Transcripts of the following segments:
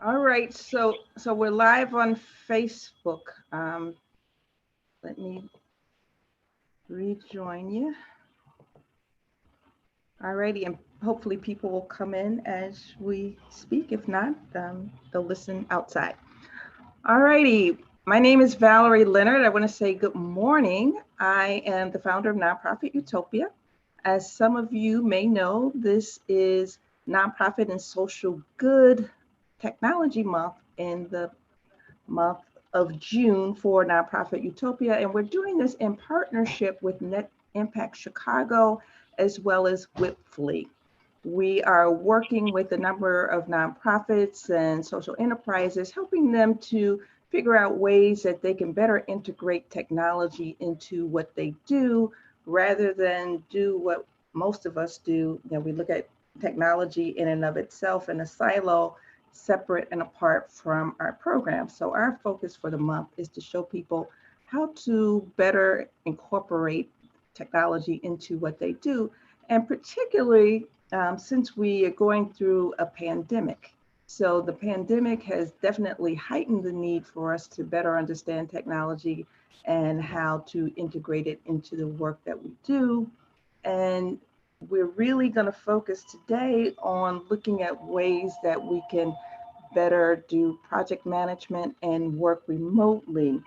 All right, so we're live on Facebook. Let me rejoin you. All righty, and hopefully people will come in as we speak. If not, they'll listen outside. All righty, my name is Valerie Leonard. I want to say good morning. I am the founder of Nonprofit Utopia. As some of you may know, this is Nonprofit and Social Good Technology Month in the month of June for Nonprofit Utopia. And we're doing this in partnership with Net Impact Chicago as well as Whipfly. We are working with a number of nonprofits and social enterprises, helping them to figure out ways that they can better integrate technology into what they do rather than do what most of us do. We look at technology in and of itself in a silo, separate and apart from our program. So our focus for the month is to show people how to better incorporate technology into what they do, and particularly since we are going through a pandemic. So the pandemic has definitely heightened the need for us to better understand technology and how to integrate it into the work that we do. And we're really going to focus today on looking at ways that we can better do project management and work remotely.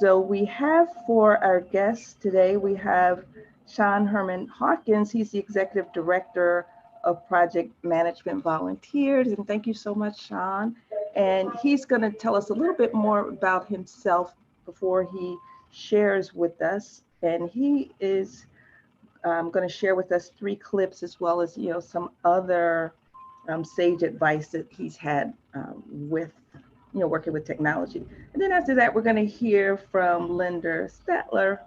So we have for our guests today, we have Sean Herman Hawkins. He's the Executive Director of Project Management Volunteers. And thank you so much, Sean. And he's going to tell us a little bit more about himself before he shares with us. And he is going to share with us 3 clips as well as, some other sage advice that he's had with, working with technology. And then after that, we're going to hear from Linda Statler.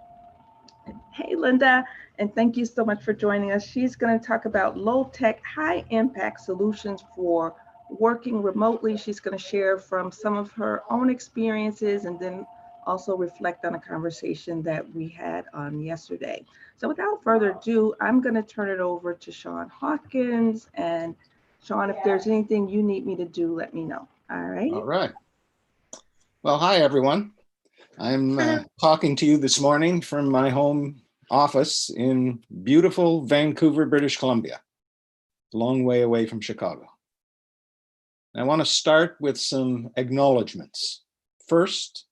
Hey, Linda, and thank you so much for joining us. She's going to talk about low-tech, high-impact solutions for working remotely. She's going to share from some of her own experiences and then also reflect on a conversation that we had on yesterday. So without further ado, I'm going to turn it over to Sean Hawkins. And Sean, if there's anything you need me to do, let me know. All right. All right. Well, hi, everyone. I'm talking to you this morning from my home office in beautiful Vancouver, British Columbia, a long way away from Chicago. I want to start with some acknowledgements. First,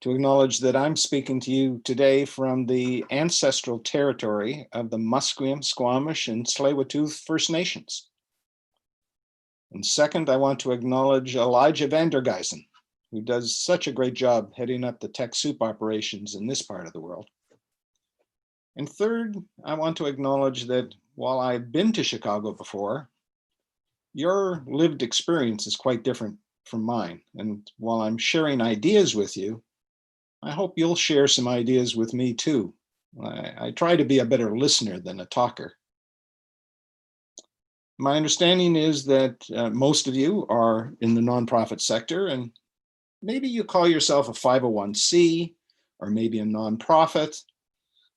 to acknowledge that I'm speaking to you today from the ancestral territory of the Musqueam, Squamish, and Tsleil-Waututh First Nations. And second, I want to acknowledge Elijah Vandergeisen, who does such a great job heading up the TechSoup operations in this part of the world. And third, I want to acknowledge that while I've been to Chicago before, your lived experience is quite different from mine. And while I'm sharing ideas with you, I hope you'll share some ideas with me too. I try to be a better listener than a talker. My understanding is that most of you are in the nonprofit sector, and maybe you call yourself a 501c, or maybe a nonprofit,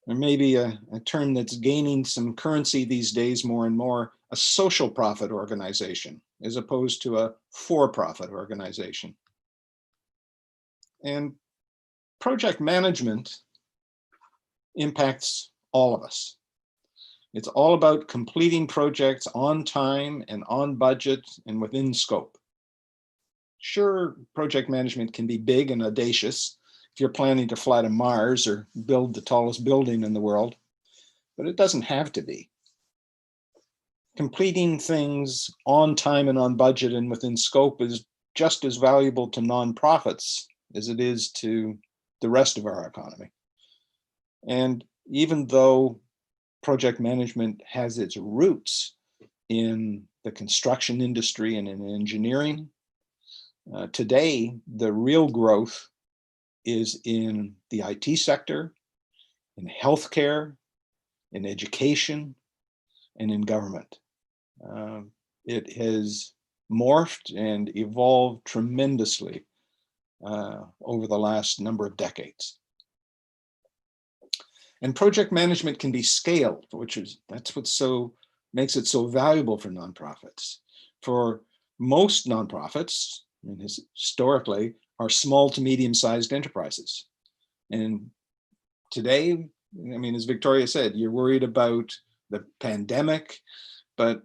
or maybe a term that's gaining some currency these days more and more, a social profit organization, as opposed to a for-profit organization. And project management impacts all of us. It's all about completing projects on time and on budget and within scope. Sure, project management can be big and audacious if you're planning to fly to Mars or build the tallest building in the world, but it doesn't have to be. Completing things on time and on budget and within scope is just as valuable to nonprofits as it is to the rest of our economy. And even though project management has its roots in the construction industry and in engineering, today the real growth is in the IT sector, in healthcare, in education, and in government. It has morphed and evolved tremendously over the last number of decades. And project management can be scaled, that's what makes it so valuable for nonprofits. For most nonprofits, I mean, historically, are small to medium-sized enterprises. And today, I mean, as Victoria said, you're worried about the pandemic, but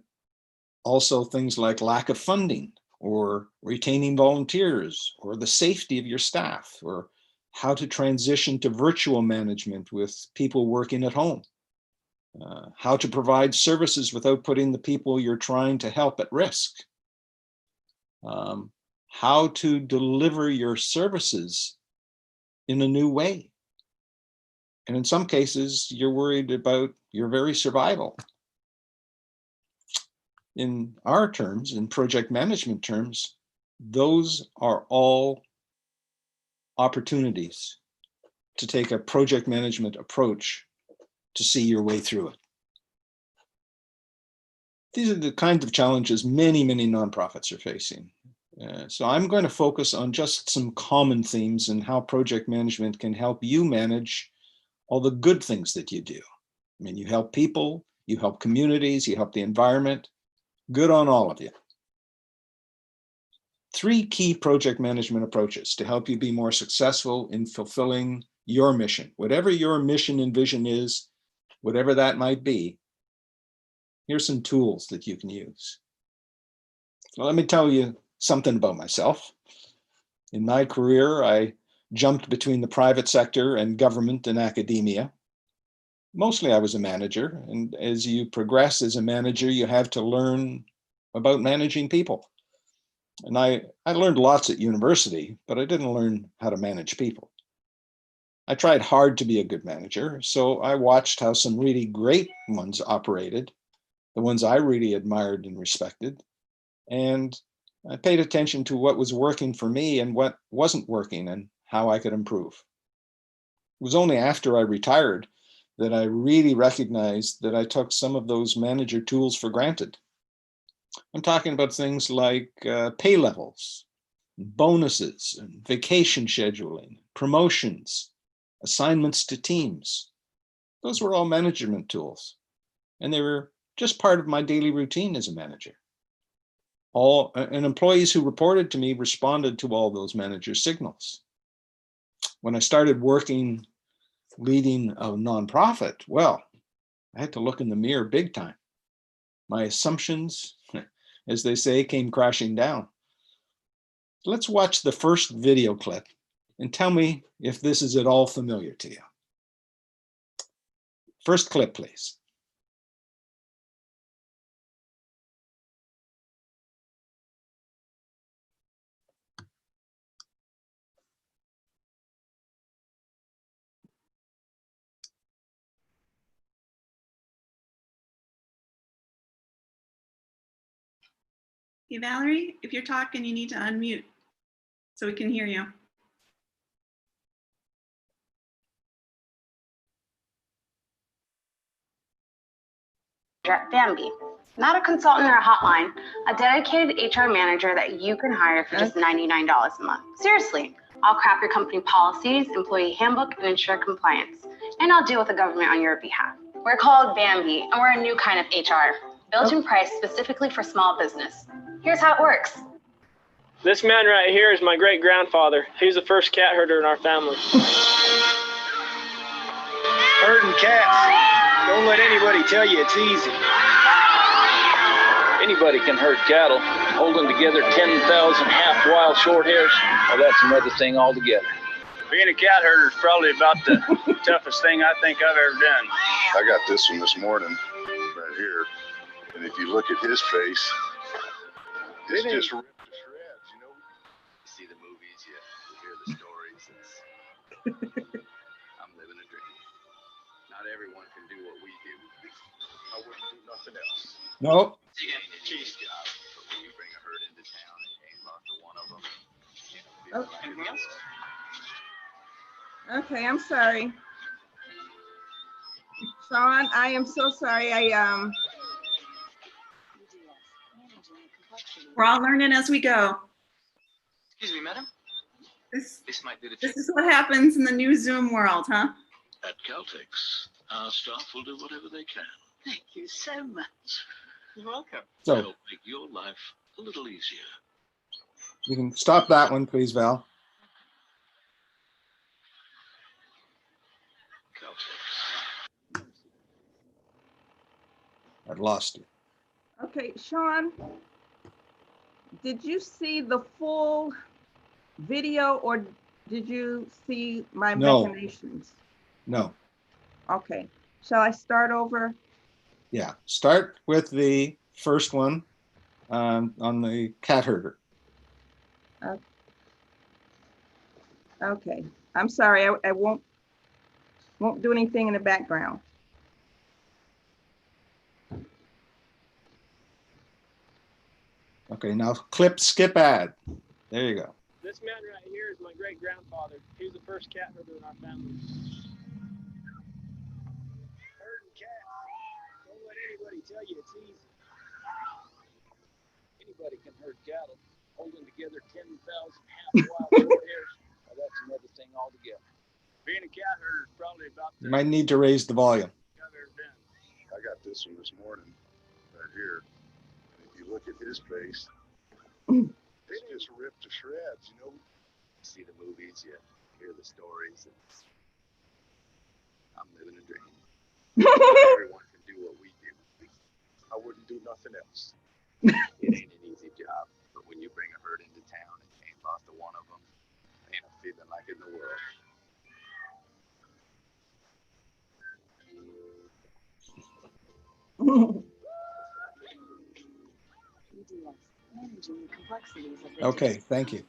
also things like lack of funding or retaining volunteers or the safety of your staff or how to transition to virtual management with people working at home, how to provide services without putting the people you're trying to help at risk, how to deliver your services in a new way. And in some cases, you're worried about your very survival. In our terms, in project management terms, those are all opportunities to take a project management approach to see your way through it. These are the kinds of challenges many, many nonprofits are facing. So I'm going to focus on just some common themes and how project management can help you manage all the good things that you do. I mean, you help people, you help communities, you help the environment. Good on all of you. 3 key project management approaches to help you be more successful in fulfilling your mission. Whatever your mission and vision is, whatever that might be, here's some tools that you can use. Well, let me tell you something about myself. In my career, I jumped between the private sector and government and academia. Mostly I was a manager, and as you progress as a manager, you have to learn about managing people. And I learned lots at university, but I didn't learn how to manage people. I tried hard to be a good manager, so I watched how some really great ones operated, the ones I really admired and respected, and I paid attention to what was working for me and what wasn't working and how I could improve. It was only after I retired that I really recognized that I took some of those manager tools for granted. I'm talking about things like pay levels, bonuses, and vacation scheduling, promotions, assignments to teams. Those were all management tools, and they were just part of my daily routine as a manager. And employees who reported to me responded to all those manager signals. When I started working leading a nonprofit, well, I had to look in the mirror big time. My assumptions, as they say, came crashing down. Let's watch the first video clip and tell me if this is at all familiar to you. First clip, please. Hey, Valerie, if you're talking, you need to unmute so we can hear you. At Bambi, not a consultant or a hotline, a dedicated HR manager that you can hire for just $99 a month. Seriously, I'll craft your company policies, employee handbook, and ensure compliance. And I'll deal with the government on your behalf. We're called Bambi, and we're a new kind of HR, built and priced specifically for small business. Here's how it works. This man right here is my great-grandfather. He was the first cat herder in our family. Herding cats. Don't let anybody tell you it's easy. Anybody can herd cattle. Holding together 10,000 half-wild short hairs, well, that's another thing altogether. Being a cat herder is probably about the toughest thing I think I've ever done. I got this one this morning, right here. And if you look at his face, it's just ripped to shreds, you know? You see the movies, you hear the stories. I'm living a dream. Not everyone can do what we do. I wouldn't do nothing else. No. Cheese job, but when you bring a herd into town, it ain't about the one of them. You know, Okay, I'm sorry. Sean, I am so sorry. We're all learning as we go. Excuse me, madam. This might do the trick. is what happens in the new Zoom world, huh? At Caltex, our staff will do whatever they can. Thank you so much. You're welcome. So, Help make your life a little easier. You can stop that one, please, Val. I've lost you. Okay, Sean, did you see the full video or did you see my No. machinations? No. Okay, shall I start over? Yeah, start with the first one on the cat herder. Okay, I'm sorry, I won't do anything in the background. Okay, now skip ad. There you go. This man right here is my great grandfather. He was the first cat herder in our family. Herding cats. Don't let anybody tell you it's easy. Anybody can herd cattle, holding together 10,000 half-wild short hairs. Well, that's another thing altogether. Being a cat herder is probably about You might need to raise the volume. I've ever been. I got this one this morning, right here. And if you look at his face, it's just ripped to shreds, you know. You see the movies, you hear the stories. I'm living a dream. Everyone can do what we do. I wouldn't do nothing else. It ain't an easy job, but when you bring a herd into town and you ain't lost a one of them, ain't a feeling like it in the world. Okay, thank you.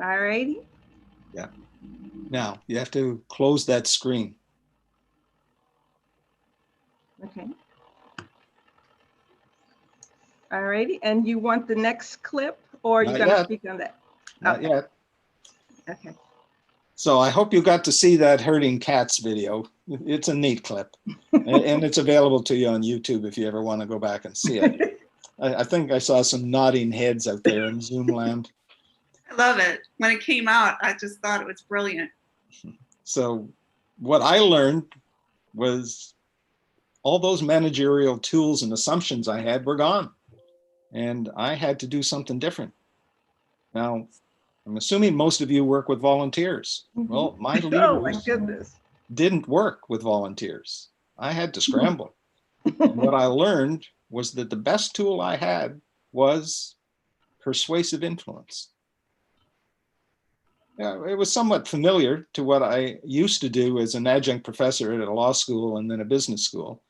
All righty. Yeah. Now you have to close that screen. Okay. All righty, and you want the next clip or you're Not going to yet. speak on that? Not Okay. yet. Okay. So I hope you got to see that herding cats video. It's a neat clip, and it's available to you on YouTube if you ever want to go back and see it. I think I saw some nodding heads out there in Zoom land. I love it. When it came out, I just thought it was brilliant. So what I learned was all those managerial tools and assumptions I had were gone, and I had to do something different. Now, I'm assuming most of you work with volunteers. Well, my Oh my leaders goodness. didn't work with volunteers. I had to scramble. And what I learned was that the best tool I had was persuasive influence. Yeah, it was somewhat familiar to what I used to do as an adjunct professor at a law school and then a business school.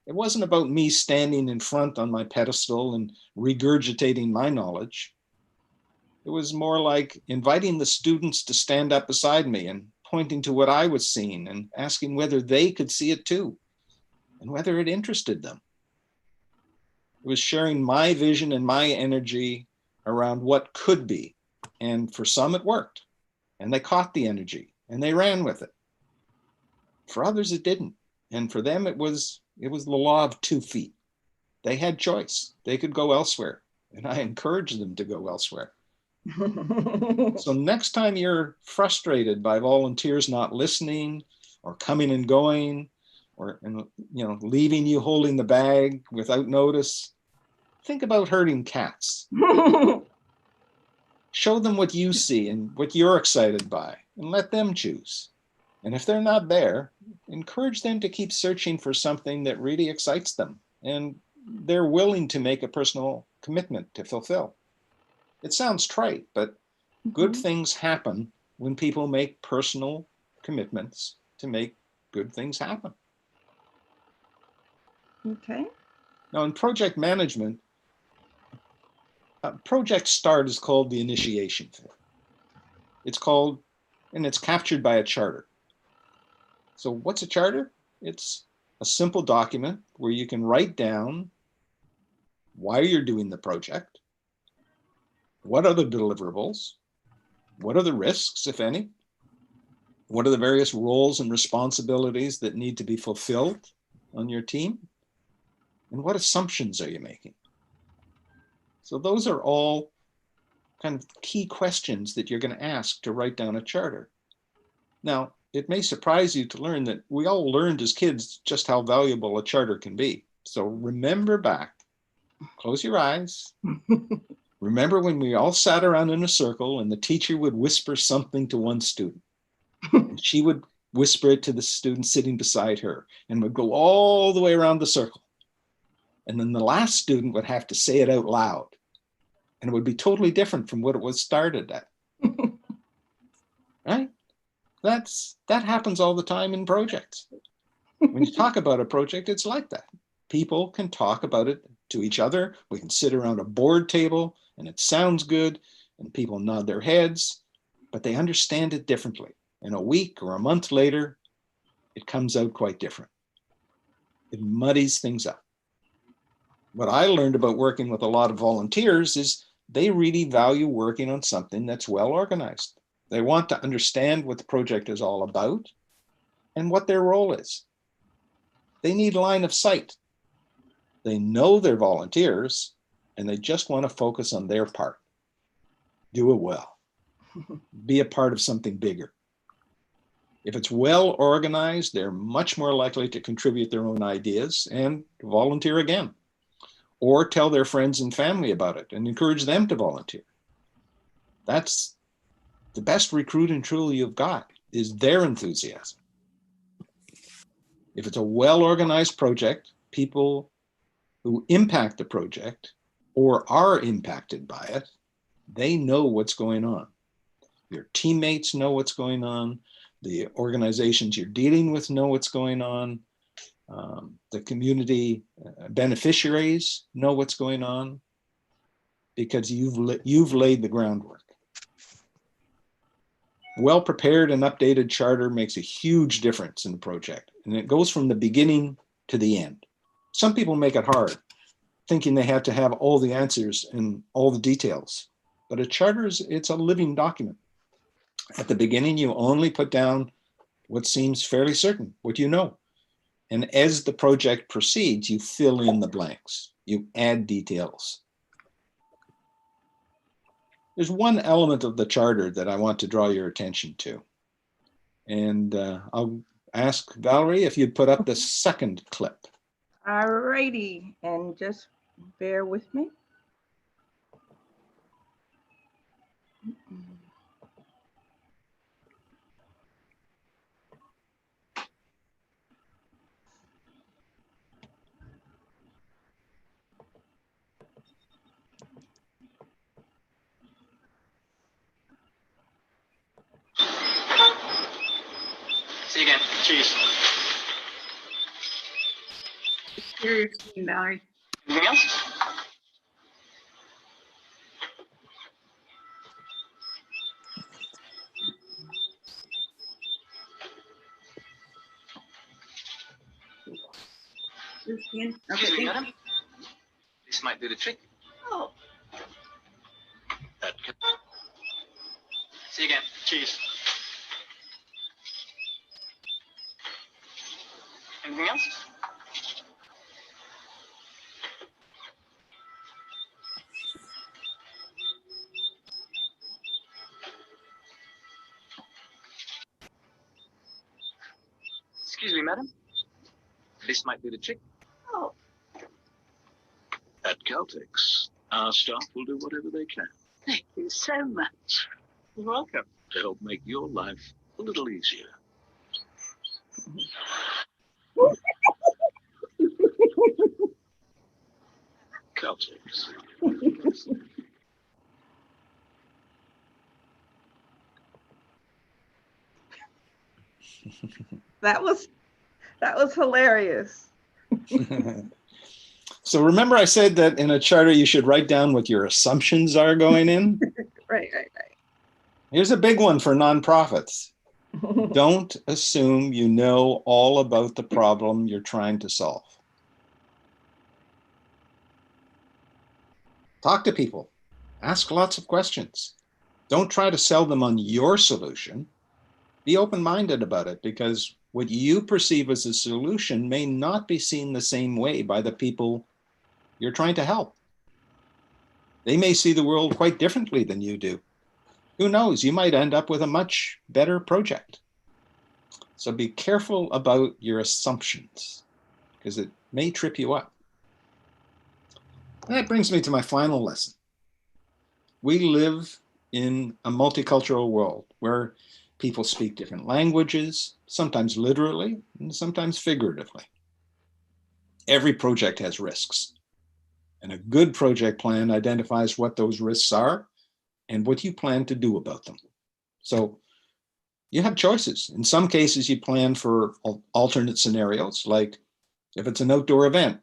It wasn't about me standing in front on my pedestal and regurgitating my knowledge. It was more like inviting the students to stand up beside me and pointing to what I was seeing and asking whether they could see it too and whether it interested them. It was sharing my vision and my energy around what could be. And for some, it worked. And they caught the energy and they ran with it. For others, it didn't. And for them, it was the law of 2 feet. They had choice. They could go elsewhere. And I encouraged them to go elsewhere. So next time you're frustrated by volunteers not listening or coming and going or leaving you holding the bag without notice, think about herding cats. Show them what you see and what you're excited by and let them choose. And if they're not there, encourage them to keep searching for something that really excites them and they're willing to make a personal commitment to fulfill. It sounds trite, but good things happen when people make personal commitments to make good things happen. Okay. Now in project management, project start is called the initiation phase. It's called, and it's captured by a charter. So what's a charter? It's a simple document where you can write down why you're doing the project, what are the deliverables, what are the risks, if any, what are the various roles and responsibilities that need to be fulfilled on your team, and what assumptions are you making? So those are all kind of key questions that you're going to ask to write down a charter. Now, it may surprise you to learn that we all learned as kids just how valuable a charter can be. So remember back, close your eyes, Remember when we all sat around in a circle and the teacher would whisper something to one student? And she would whisper it to the student sitting beside her and would go all the way around the circle. And then the last student would have to say it out loud. And it would be totally different from what it was started at. Right? That happens all the time in projects. When you talk about a project, it's like that. People can talk about it to each other. We can sit around a board table and it sounds good and people nod their heads, but they understand it differently. And a week or a month later, it comes out quite different. It muddies things up. What I learned about working with a lot of volunteers is they really value working on something that's well organized. They want to understand what the project is all about and what their role is. They need line of sight. They know they're volunteers and they just want to focus on their part. Do it well. Be a part of something bigger. If it's well organized, they're much more likely to contribute their own ideas and volunteer again, or tell their friends and family about it and encourage them to volunteer. That's the best recruiting tool you've got, is their enthusiasm. If it's a well-organized project, people who impact the project or are impacted by it, they know what's going on. Your teammates know what's going on. The organizations you're dealing with know what's going on. The community beneficiaries know what's going on because you've laid the groundwork. Well-prepared and updated charter makes a huge difference in the project, and it goes from the beginning to the end. Some people make it hard, thinking they have to have all the answers and all the details, but a charter it's a living document. At the beginning, you only put down what seems fairly certain, what you know. And as the project proceeds, you fill in the blanks, you add details. There's one element of the charter that I want to draw your attention to. And I'll ask Valerie if you'd put up the second clip. All righty, and just bear with me. See you again. Cheers. Share your screen, Valerie. Anything else? Your screen? Okay, Excuse me, thank madam. you. This might do the trick. Oh, See you again. Cheers. Anything else? Excuse me, madam. This might do the trick. oh, At Caltex, our staff will do whatever they can. Thank you so much. You're welcome. To help make your life a little easier. Caltex. That was hilarious. So remember I said that in a charter you should write down what your assumptions are going in? Right. Here's a big one for nonprofits. Don't assume you know all about the problem you're trying to solve. Talk to people. Ask lots of questions. Don't try to sell them on your solution. Be open-minded about it, because what you perceive as a solution may not be seen the same way by the people you're trying to help. They may see the world quite differently than you do. Who knows? You might end up with a much better project. So be careful about your assumptions, because it may trip you up. That brings me to my final lesson. We live in a multicultural world where people speak different languages, sometimes literally and sometimes figuratively. Every project has risks, and a good project plan identifies what those risks are and what you plan to do about them. So you have choices. In some cases, you plan for alternate scenarios, like if it's an outdoor event,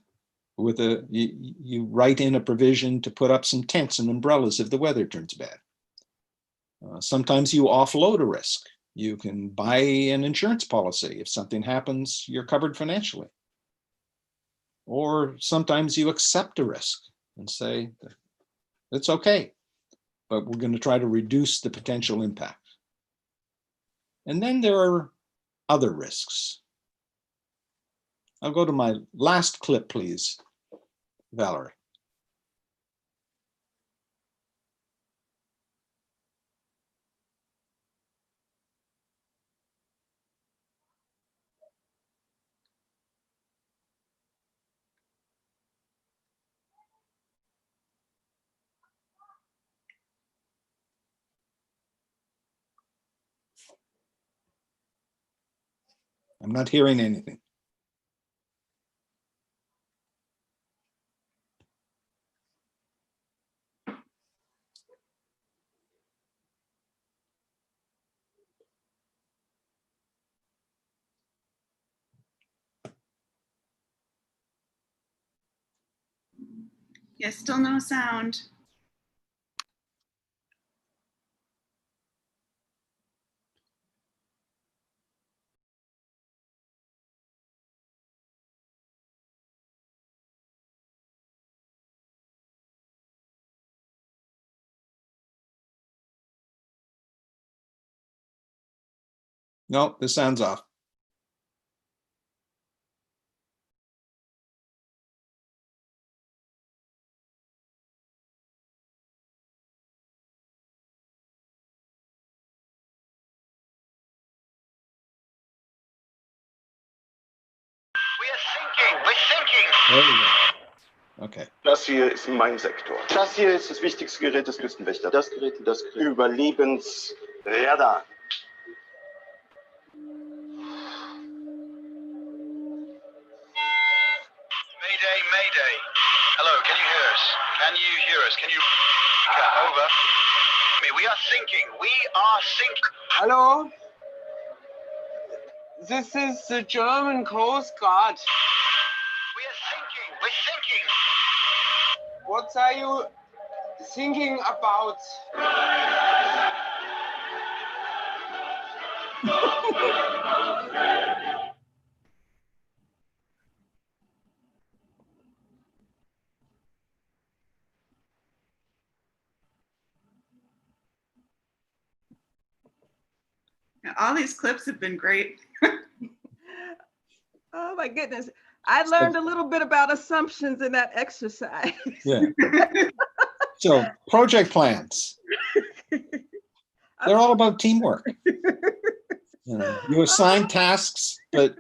with you write in a provision to put up some tents and umbrellas if the weather turns bad. Sometimes you offload a risk. You can buy an insurance policy. If something happens, you're covered financially. Or sometimes you accept a risk and say, it's okay, but we're going to try to reduce the potential impact. And then there are other risks. I'll go to my last clip, please, Valerie. I'm not hearing anything. Yes, still no sound. No, the sound's off. There we go. Okay. Das hier ist mein Sektor. Das hier ist das wichtigste Gerät des Küstenwächters. Das Gerät, Überlebensradar. Mayday, mayday. Hello, can you hear us? Can you hear us? Can you... Over. We are sinking. We are sinking. Hello? This is the German Coast Guard. We are sinking. We're sinking. What are you thinking about? All these clips have been great. Oh my goodness. I learned a little bit about assumptions in that exercise. Yeah. So project plans, they're all about teamwork. You assign tasks, but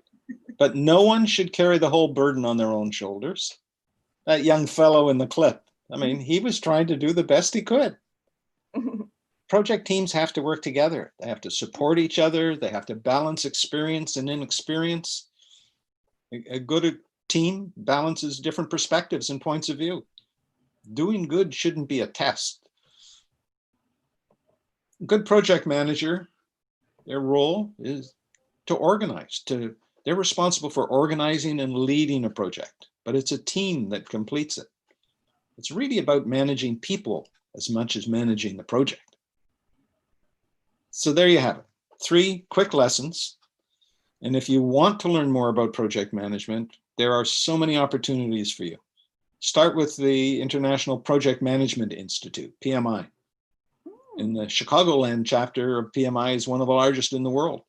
no one should carry the whole burden on their own shoulders. That young fellow in the clip, I mean, he was trying to do the best he could. Project teams have to work together. They have to support each other. They have to balance experience and inexperience. A good team balances different perspectives and points of view. Doing good shouldn't be a test. A good project manager, their role is to organize. They're responsible for organizing and leading a project, but it's a team that completes it. It's really about managing people as much as managing the project. So there you have it. 3 quick lessons. And if you want to learn more about project management, there are so many opportunities for you. Start with the International Project Management Institute, PMI. And the Chicagoland chapter of PMI is one of the largest in the world.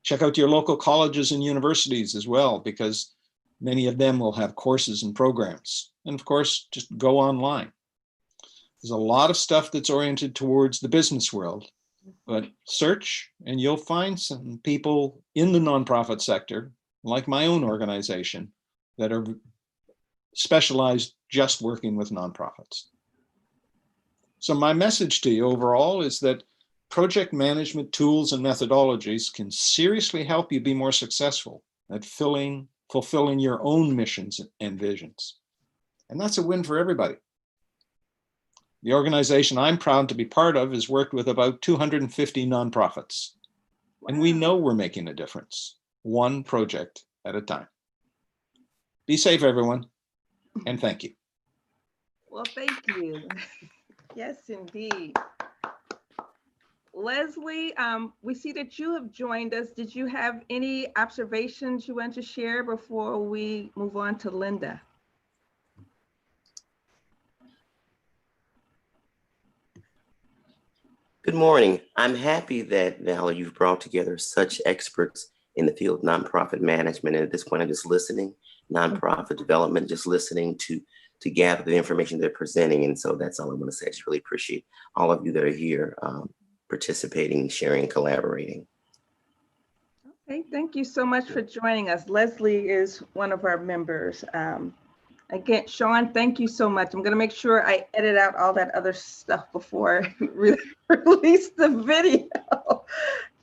Check out your local colleges and universities as well, because many of them will have courses and programs. And of course, just go online. There's a lot of stuff that's oriented towards the business world, but search and you'll find some people in the nonprofit sector, like my own organization, that are specialized just working with nonprofits. So my message to you overall is that project management tools and methodologies can seriously help you be more successful at fulfilling your own missions and visions. And that's a win for everybody. The organization I'm proud to be part of has worked with about 250 nonprofits. Wow. And we know we're making a difference, one project at a time. Be safe, everyone, and thank you. Well, thank you. Yes, indeed. Leslie, we see that you have joined us. Did you have any observations you want to share before we move on to Linda? Good morning. I'm happy that, Valerie, you've brought together such experts in the field of nonprofit management. And at this point, I'm just listening, nonprofit development, just listening to gather the information they're presenting. And so that's all I want to say. I just really appreciate all of you that are here participating, sharing, collaborating. Okay, thank you so much for joining us. Leslie is one of our members. Again, Sean, thank you so much. I'm going to make sure I edit out all that other stuff before I release the video.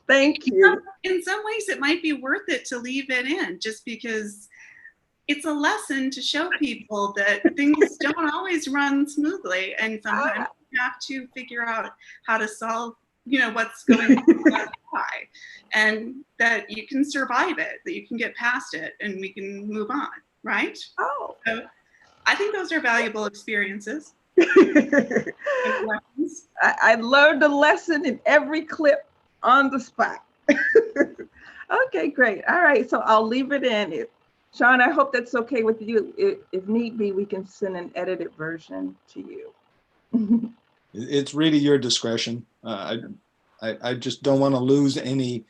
Thank you. In some ways, it might be worth it to leave it in just because it's a lesson to show people that things don't always run smoothly. And sometimes you have to figure out how to solve, what's going on and that you can survive it, that you can get past it and we can move on, right? Oh. So I think those are valuable experiences. I learned a lesson in every clip on the spot. Okay, great. All right, so I'll leave it in. Sean, I hope that's okay with you. If need be, we can send an edited version to you. It's really your discretion. I just don't want to lose any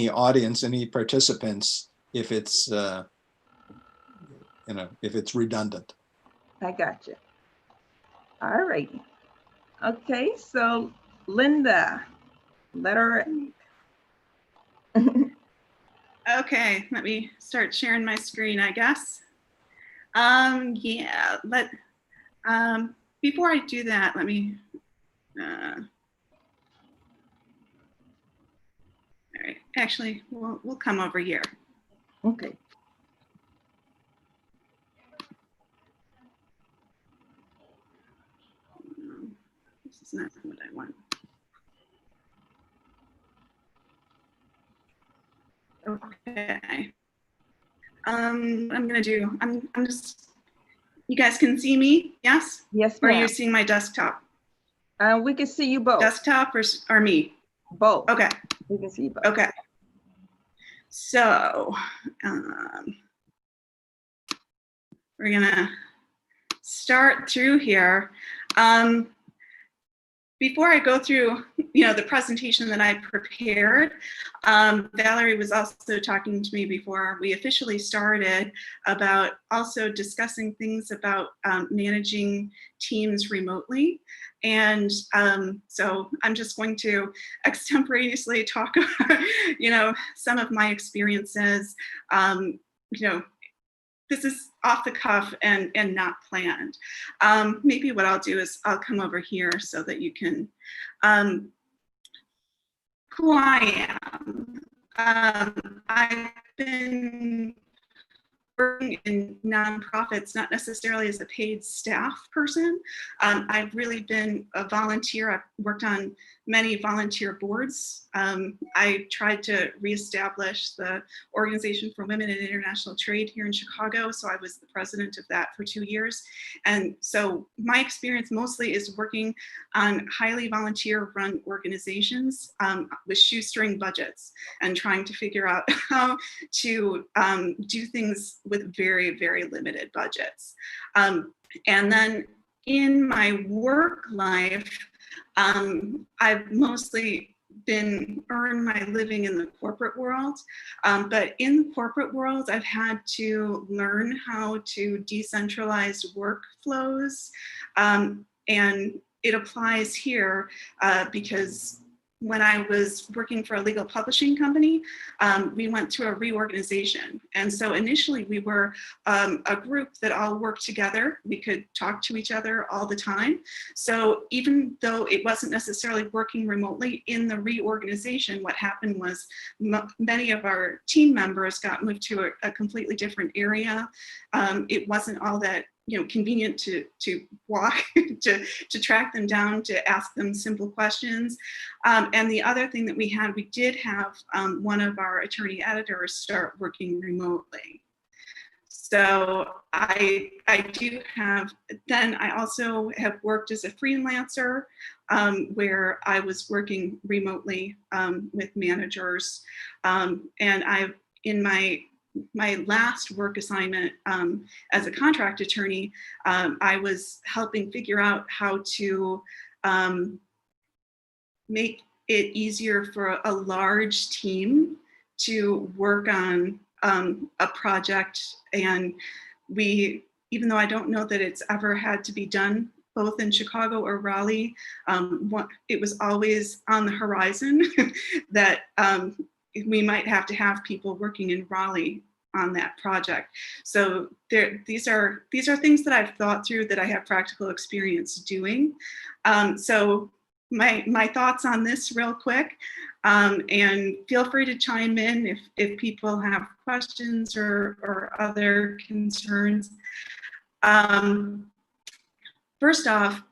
audience, any participants if it's if it's redundant. I got you. All righty. Okay, so Linda, letter A. Okay, let me start sharing my screen, I guess. Yeah, before I do that, let me, all right, actually, we'll come over here. Okay. This is not what I want. Okay. I'm gonna do, I'm just, you guys can see me, yes? Yes, Or are ma'am. you seeing my desktop? We can see you both. Desktop or me? Both. Okay. We can see you both. Okay. So, we're gonna start through here. Before I go through, the presentation that I prepared, Valerie was also talking to me before we officially started about also discussing things about managing teams remotely. And so I'm just going to extemporaneously talk about, some of my experiences, this is off the cuff and not planned. Maybe what I'll do is I'll come over here so that you can, who I am. I've been working in nonprofits, not necessarily as a paid staff person. I've really been a volunteer. I've worked on many volunteer boards. I tried to reestablish the Organization for Women in International Trade here in Chicago. So I was the president of that for 2 years. And so my experience mostly is working on highly volunteer run organizations with shoestring budgets and trying to figure out how to do things with very, very limited budgets. And then in my work life, I've mostly earned my living in the corporate world, but in the corporate world, I've had to learn how to decentralize workflows, and it applies here because when I was working for a legal publishing company, we went through a reorganization. And so initially we were a group that all worked together. We could talk to each other all the time. So even though it wasn't necessarily working remotely, in the reorganization, what happened was many of our team members got moved to a completely different area. It wasn't all that convenient to walk, to track them down, to ask them simple questions. And the other thing that we did have one of our attorney editors start working remotely. So I do have, then I also have worked as a freelancer where I was working remotely with managers. And I've, in my last work assignment as a contract attorney, I was helping figure out how to make it easier for a large team to work on a project. And even though I don't know that it's ever had to be done both in Chicago or Raleigh, it was always on the horizon that we might have to have people working in Raleigh on that project. So these are things that I've thought through, that I have practical experience doing. So my thoughts on this real quick, and feel free to chime in if people have questions or other concerns. First off,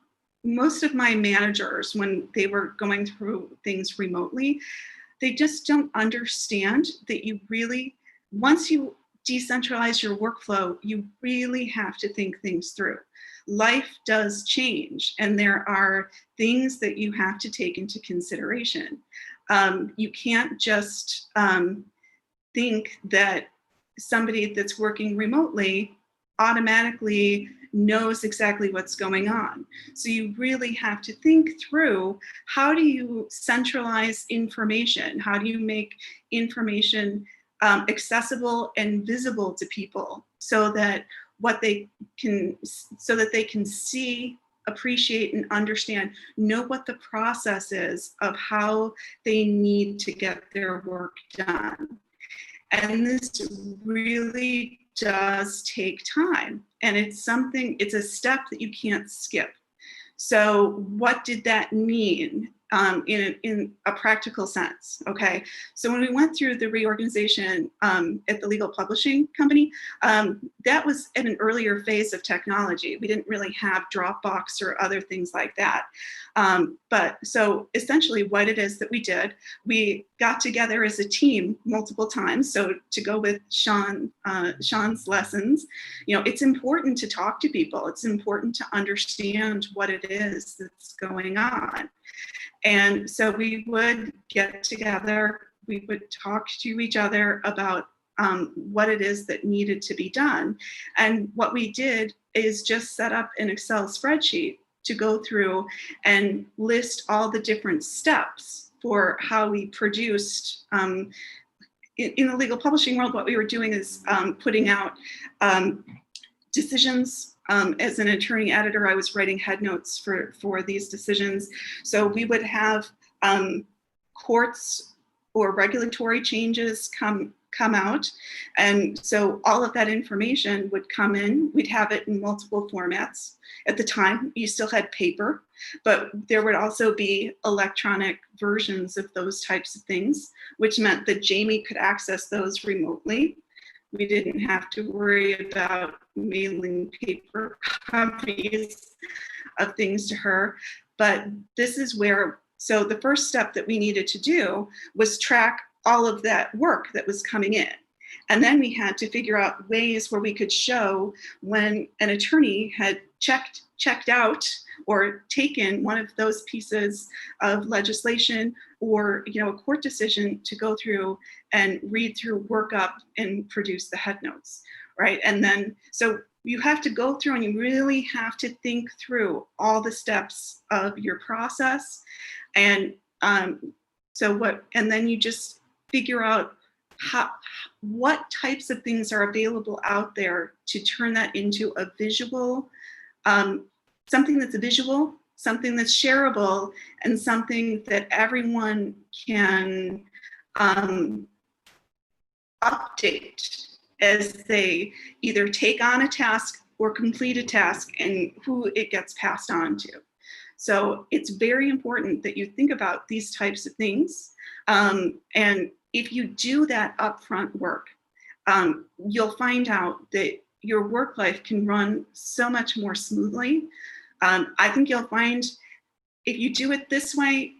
most of my managers, when they were going through things remotely, they just don't understand that you really, once you decentralize your workflow, you really have to think things through. Life does change, and there are things that you have to take into consideration. You can't just think that somebody that's working remotely automatically knows exactly what's going on. So you really have to think through, how do you centralize information? How do you make information accessible and visible to people so that they can see, appreciate, and understand, know what the process is of how they need to get their work done. And this really does take time, and it's a step that you can't skip. So what did that mean in a practical sense? Okay, so when we went through the reorganization at the legal publishing company, that was at an earlier phase of technology. We didn't really have Dropbox or other things like that. But so essentially what it is that we did, we got together as a team multiple times. So to go with Sean's lessons, it's important to talk to people. It's important to understand what it is that's going on. And so we would get together, we would talk to each other about what it is that needed to be done. And what we did is just set up an Excel spreadsheet to go through and list all the different steps for how we produced. In the legal publishing world, what we were doing is putting out decisions. As an attorney editor, I was writing head notes for these decisions. So we would have courts or regulatory changes come out. And so all of that information would come in. We'd have it in multiple formats. At the time, you still had paper, but there would also be electronic versions of those types of things, which meant that Jamie could access those remotely. We didn't have to worry about mailing paper copies of things to her. But this is where, so the first step that we needed to do was track all of that work that was coming in. And then we had to figure out ways where we could show when an attorney had checked out or taken one of those pieces of legislation or a court decision to go through and read through, work up, and produce the head notes, right? And then, so you have to go through and you really have to think through all the steps of your process. And and then you just figure out what types of things are available out there to turn that into a visual, something that's visual something that's shareable, and something that everyone can update as they either take on a task or complete a task and who it gets passed on to. So it's very important that you think about these types of things. And if you do that upfront work, you'll find out that your work life can run so much more smoothly. I think you'll find if you do it this way,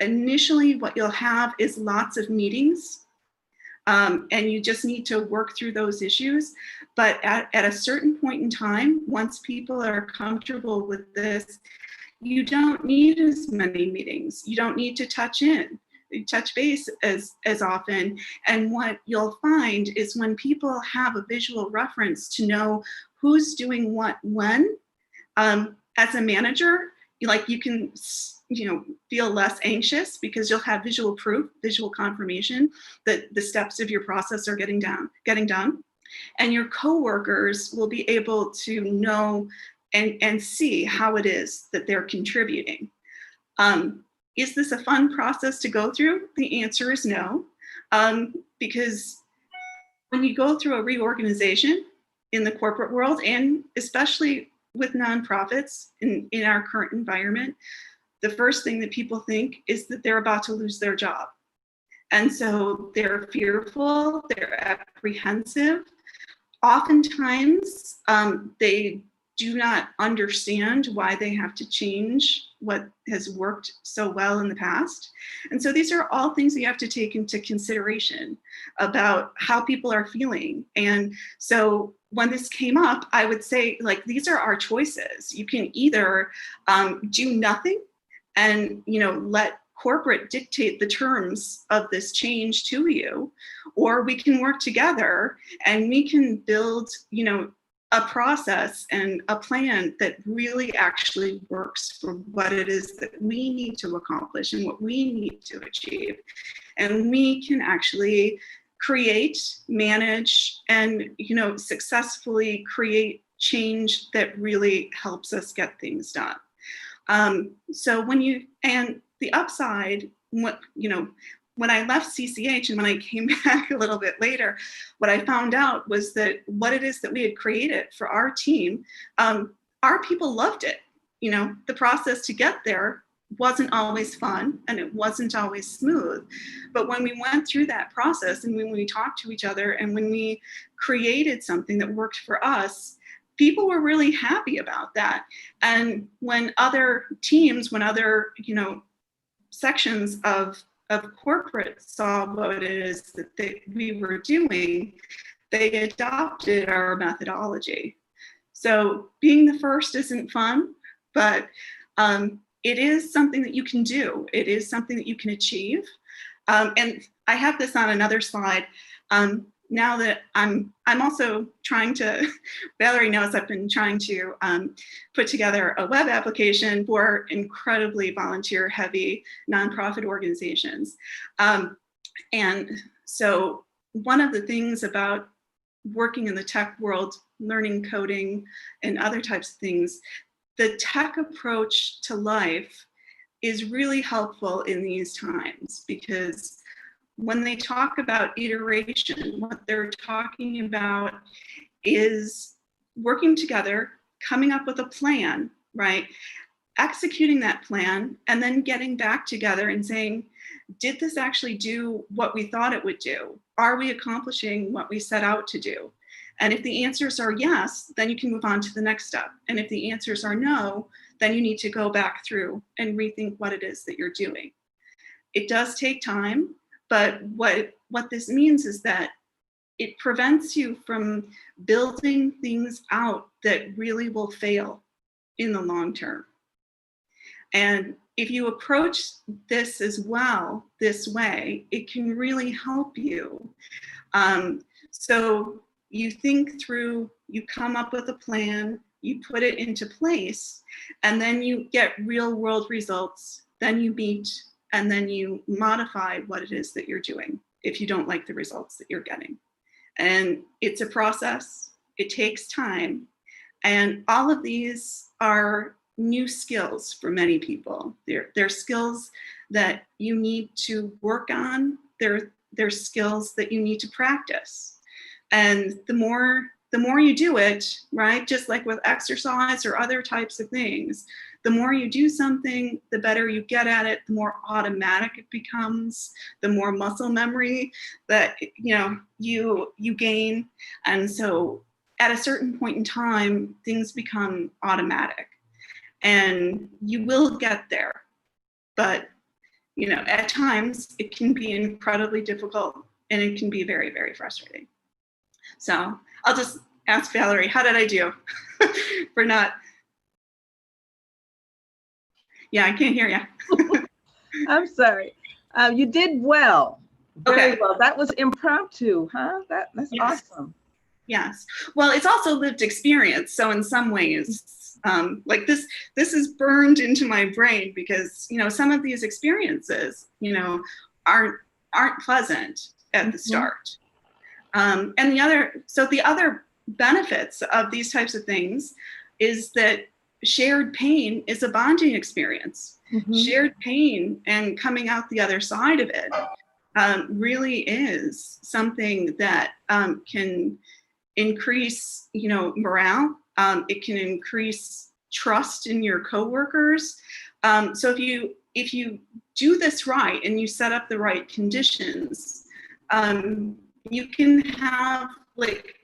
initially what you'll have is lots of meetings, and you just need to work through those issues. But at a certain point in time, once people are comfortable with this, you don't need as many meetings. You don't need to touch base as often. And what you'll find is when people have a visual reference to know who's doing what when, as a manager, you can feel less anxious because you'll have visual proof, visual confirmation that the steps of your process are getting done. And your coworkers will be able to know and see how it is that they're contributing. Is this a fun process to go through? The answer is no, because when you go through a reorganization in the corporate world, and especially with nonprofits in our current environment, the first thing that people think is that they're about to lose their job. And so they're fearful, they're apprehensive. Oftentimes, they do not understand why they have to change what has worked so well in the past. And so these are all things that you have to take into consideration about how people are feeling. And so when this came up, I would say, these are our choices. You can either do nothing and let corporate dictate the terms of this change to you, or we can work together and we can build a process and a plan that really actually works for what it is that we need to accomplish and what we need to achieve. And we can actually create, manage, and successfully create change that really helps us get things done. So and the upside, when I left CCH and when I came back a little bit later, what I found out was that what it is that we had created for our team, our people loved it. The process to get there wasn't always fun and it wasn't always smooth. But when we went through that process and when we talked to each other and when we created something that worked for us, people were really happy about that. And when other teams, when other, sections of corporate saw what it is that we were doing, they adopted our methodology. So being the first isn't fun, but it is something that you can do. It is something that you can achieve. And I have this on another slide. Now that I'm also trying to, Valerie knows I've been trying to put together a web application for incredibly volunteer heavy nonprofit organizations. And so one of the things about working in the tech world, learning coding and other types of things, the tech approach to life is really helpful in these times, because when they talk about iteration, what they're talking about is working together, coming up with a plan, right? Executing that plan, and then getting back together and saying, did this actually do what we thought it would do? Are we accomplishing what we set out to do? And if the answers are yes, then you can move on to the next step. And if the answers are no, then you need to go back through and rethink what it is that you're doing. It does take time. But what this means is that it prevents you from building things out that really will fail in the long term. And if you approach this as well, this way, it can really help you. So you think through, you come up with a plan, you put it into place, and then you get real world results, then you meet, and then you modify what it is that you're doing if you don't like the results that you're getting. And it's a process, it takes time. And all of these are new skills for many people. They're skills that you need to work on. They're skills that you need to practice. And the more you do it, right, just like with exercise or other types of things, the more you do something, the better you get at it, the more automatic it becomes, the more muscle memory that you gain. And so at a certain point in time, things become automatic, and you will get there. But at times it can be incredibly difficult, and it can be very, very frustrating. So I'll just ask Valerie, how did I do for not? Yeah, I can't hear you. I'm sorry. You did well. Very Okay. well. That was impromptu, huh? That's Yes. awesome. Yes. Well, it's also lived experience. So in some ways, like this is burned into my brain because, some of these experiences, aren't pleasant at the start. And the other benefits of these types of things is that shared pain is a bonding experience. Shared pain and coming out the other side of it really is something that can increase, morale. It can increase trust in your coworkers. So if you do this right and you set up the right conditions, you can have like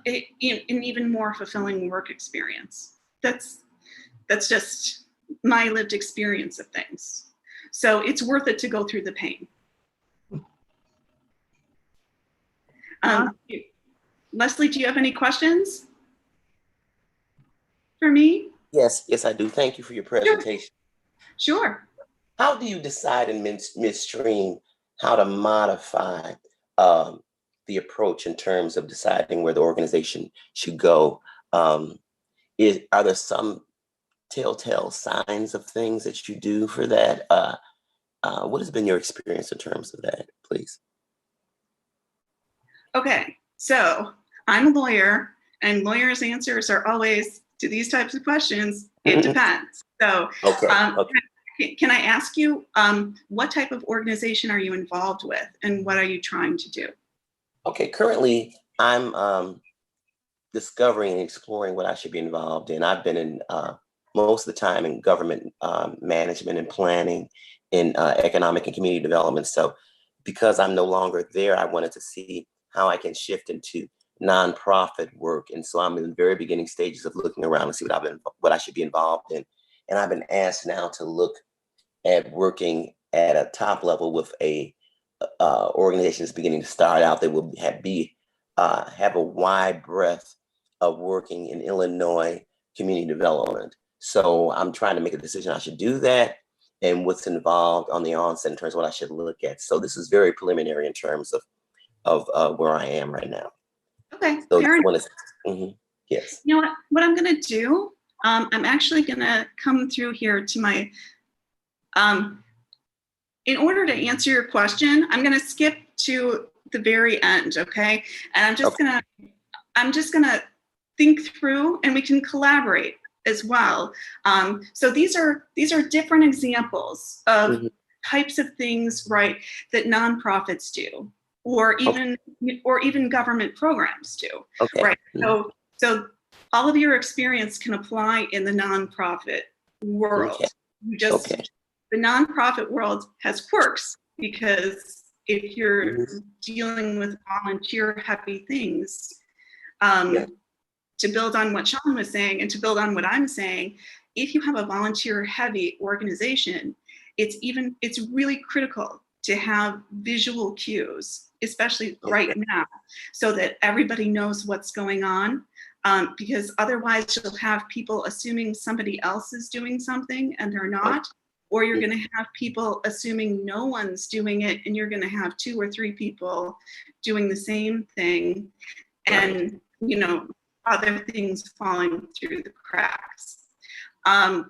an even more fulfilling work experience. That's just my lived experience of things. So it's worth it to go through the pain. Leslie, do you have any questions for me? Yes, I do. Thank you for your presentation. Sure. How do you decide in midstream how to modify the approach in terms of deciding where the organization should go? Are there some telltale signs of things that you do for that? What has been your experience in terms of that, please? Okay, so I'm a lawyer, and lawyers' answers are always to these types of questions. It depends. So, can I ask you, what type of organization are you involved with, and what are you trying to do? Okay, currently I'm discovering and exploring what I should be involved in. I've been in most of the time in government management and planning, in economic and community development. So because I'm no longer there, I wanted to see how I can shift into nonprofit work. And so I'm in the very beginning stages of looking around to see what I should be involved in. And I've been asked now to look at working at a top level with a organization that's beginning to start out that will have a wide breadth of working in Illinois community development. So I'm trying to make a decision I should do that and what's involved on the onset in terms of what I should look at. So this is very preliminary in terms of where I am right now. Okay, so fair enough. Yes. You know what I'm gonna do? I'm actually gonna come through here to my, in order to answer your question, I'm gonna skip to the very end, okay? And I'm just gonna think through, and we can collaborate as well. So these are different examples of types of things, right, that nonprofits do, or even government programs do, right? So all of your experience can apply in the nonprofit world. The nonprofit world has quirks, because if you're dealing with volunteer heavy things, to build on what Sean was saying and to build on what I'm saying, if you have a volunteer heavy organization, it's really critical to have visual cues, especially right now, so that everybody knows what's going on. Because otherwise you'll have people assuming somebody else is doing something and they're not, or you're going to have people assuming no one's doing it, and you're going to have 2 or 3 people doing the same thing, and other things falling through the cracks. When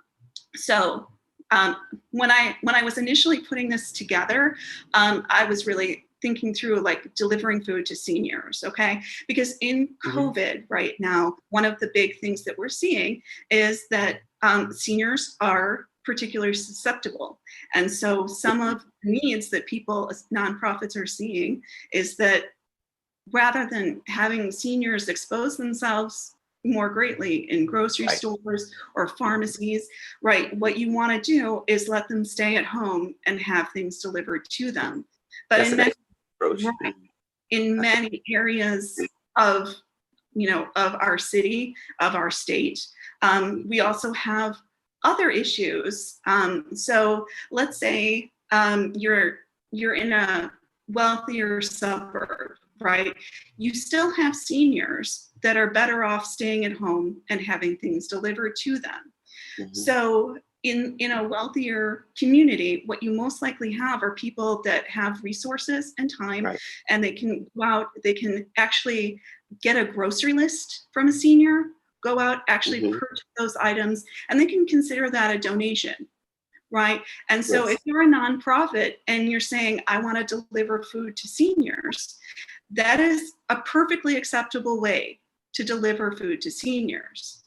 I was initially putting this together, I was really thinking through like delivering food to seniors, okay? Because in COVID right now, one of the big things that we're seeing is that seniors are particularly susceptible. And so some of the needs that people, nonprofits are seeing is that rather than having seniors expose themselves more greatly in grocery stores or pharmacies, right, what you want to do is let them stay at home and have things delivered to them. But in many areas of, you know, of our city, of our state, we also have other issues. So let's say you're in a wealthier suburb, right? You still have seniors that are better off staying at home and having things delivered to them. So in a wealthier community, what you most likely have are people that have resources and time, and they can go out, they can actually get a grocery list from a senior, go out, actually purchase those items, and they can consider that a donation, right? And so if you're a nonprofit and you're saying, I want to deliver food to seniors, that is a perfectly acceptable way to deliver food to seniors.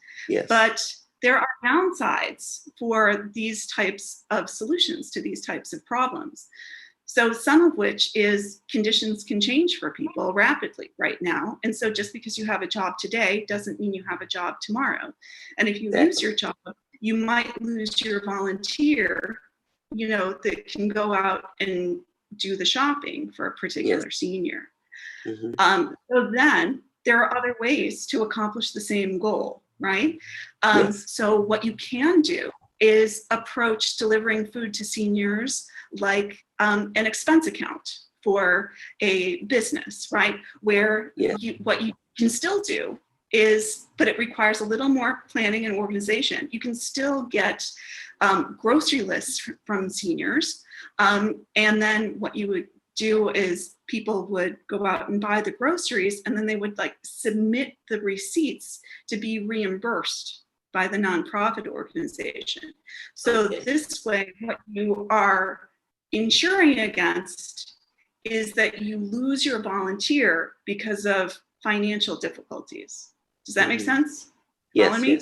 But there are downsides for these types of solutions to these types of problems. So some of which is conditions can change for people rapidly right now. And so just because you have a job today doesn't mean you have a job tomorrow. And if you lose your job, you might lose your volunteer, you know, that can go out and do the shopping for a particular senior. So then there are other ways to accomplish the same goal, right? So what you can do is approach delivering food to seniors like an expense account for a business, right? Where what you can still do is, but it requires a little more planning and organization. You can still get grocery lists from seniors. And then what you would do is people would go out and buy the groceries, and then they would like submit the receipts to be reimbursed by the nonprofit organization. So this way, what you are insuring against is that you lose your volunteer because of financial difficulties. Does that make sense? Follow me?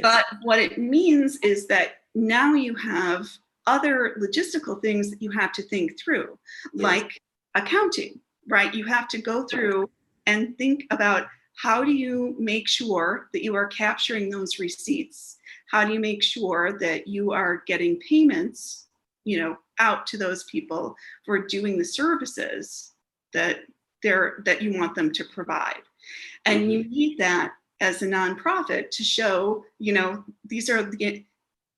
But what it means is that now you have other logistical things that you have to think through, like accounting, right? You have to go through and think about how do you make sure that you are capturing those receipts? How do you make sure that you are getting payments, you know, out to those people for doing the services that you want them to provide? And you need that as a nonprofit to show, you know, these are the,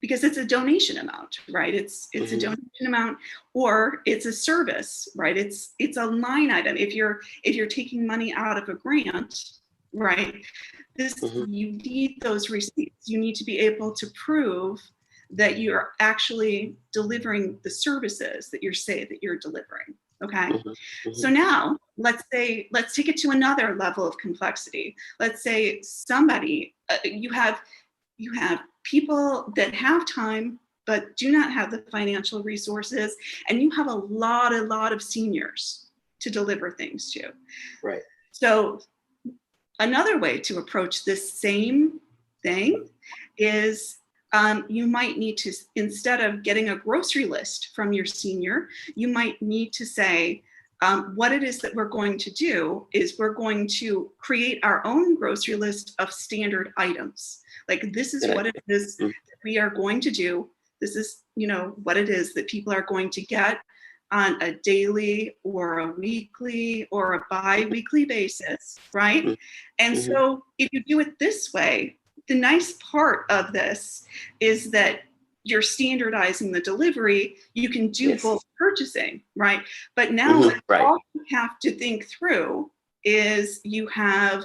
because it's a donation amount, right? It's a donation amount, or it's a service, right? It's a line item. If you're taking money out of a grant, right? You need those receipts. You need to be able to prove that you're actually delivering the services that you're delivering. Okay. So now let's take it to another level of complexity. Let's say somebody, you have people that have time but do not have the financial resources, and you have a lot of seniors to deliver things to. Right. So another way to approach this same thing is you might need to, instead of getting a grocery list from your senior, you might need to say, what it is that we're going to do is we're going to create our own grocery list of standard items. Like, this is what it is that we are going to do. This is, you know, what it is that people are going to get on a daily or a weekly or a bi-weekly basis, right? And so if you do it this way, the nice part of this is that you're standardizing the delivery. You can do bulk purchasing, right? But now what all you have to think through is you have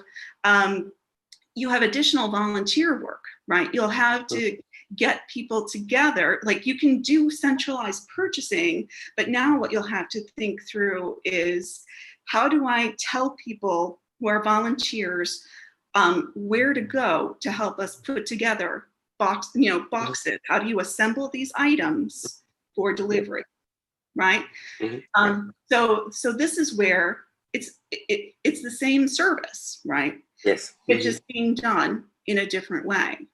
additional volunteer work, right? You'll have to get people together. Like, you can do centralized purchasing, but now what you'll have to think through is, how do I tell people who are volunteers where to go to help us put together boxes? How do you assemble these items for delivery? right? So this is where it's the same service, right? Yes. It's just being done in a different way.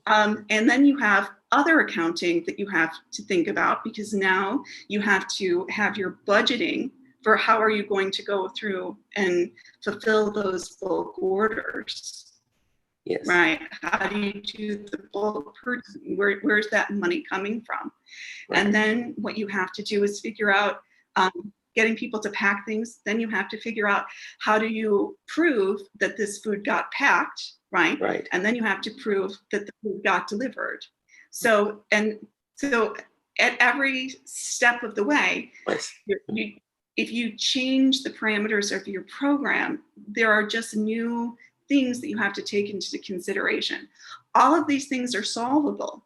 And then you have other accounting that you have to think about, because now you have to have your budgeting for how are you going to go through and fulfill those bulk orders. Yes. Right. How do you do the bulk purchasing? Where's that money coming from? Right. And then what you have to do is figure out getting people to pack things. Then you have to figure out how do you prove that this food got packed, right? Right. And then you have to prove that the food got delivered. So at every step of the way, if you change the parameters of your program, there are just new things that you have to take into consideration. All of these things are solvable.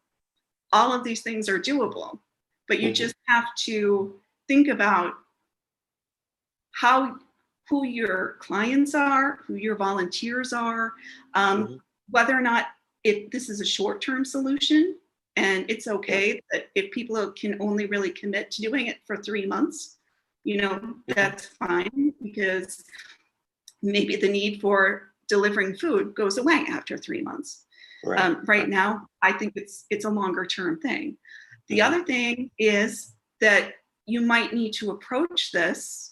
All of these things are doable, but you just have to think about who your clients are, who your volunteers are, whether or not if this is a short-term solution, and it's okay that if people can only really commit to doing it for 3 months, that's fine, because maybe the need for delivering food goes away after 3 months. Right now, I think it's a longer term thing. The other thing is that you might need to approach this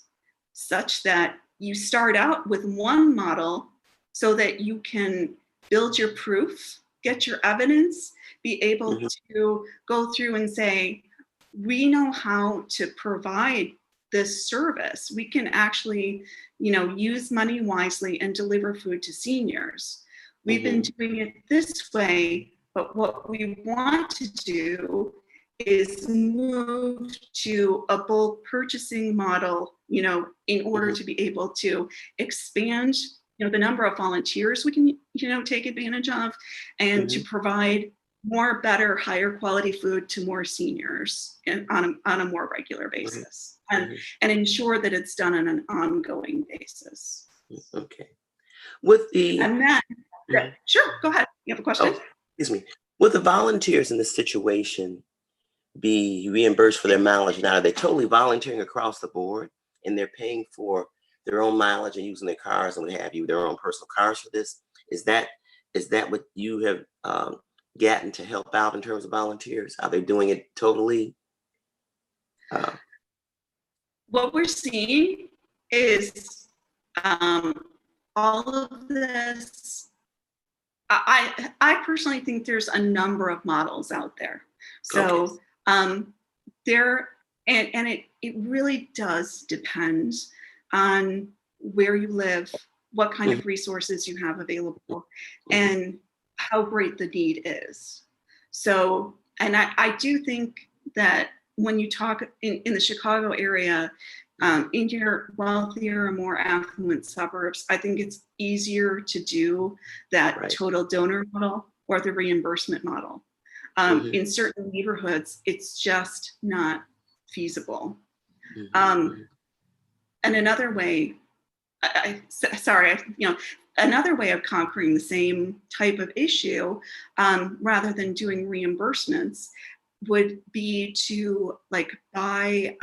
such that you start out with one model so that you can build your proof, get your evidence, be able to go through and say, we know how to provide this service. We can actually, use money wisely and deliver food to seniors. We've been doing it this way, but what we want to do is move to a bulk purchasing model, in order to be able to expand, the number of volunteers we can, take advantage of, and to provide more, better, higher quality food to more seniors and on a more regular basis, and ensure that it's done on an ongoing basis. Okay. With the and then sure, go ahead. You have a question? Oh, excuse me. Would the volunteers in this situation be reimbursed for their mileage? Now, are they totally volunteering across the board and they're paying for their own mileage and using their cars and what have you, their own personal cars for this? Is that what you have gotten to help out in terms of volunteers? Are they doing it totally? What we're seeing is all of this. I personally think there's a number of models out there. So there, and it really does depend on where you live, what kind of resources you have available, and how great the need is. So, and I do think that when you talk in the Chicago area, in your wealthier or more affluent suburbs, I think it's easier to do that total donor model or the reimbursement model. In certain neighborhoods, it's just not feasible. And another way, another way of conquering the same type of issue, rather than doing reimbursements, would be to buy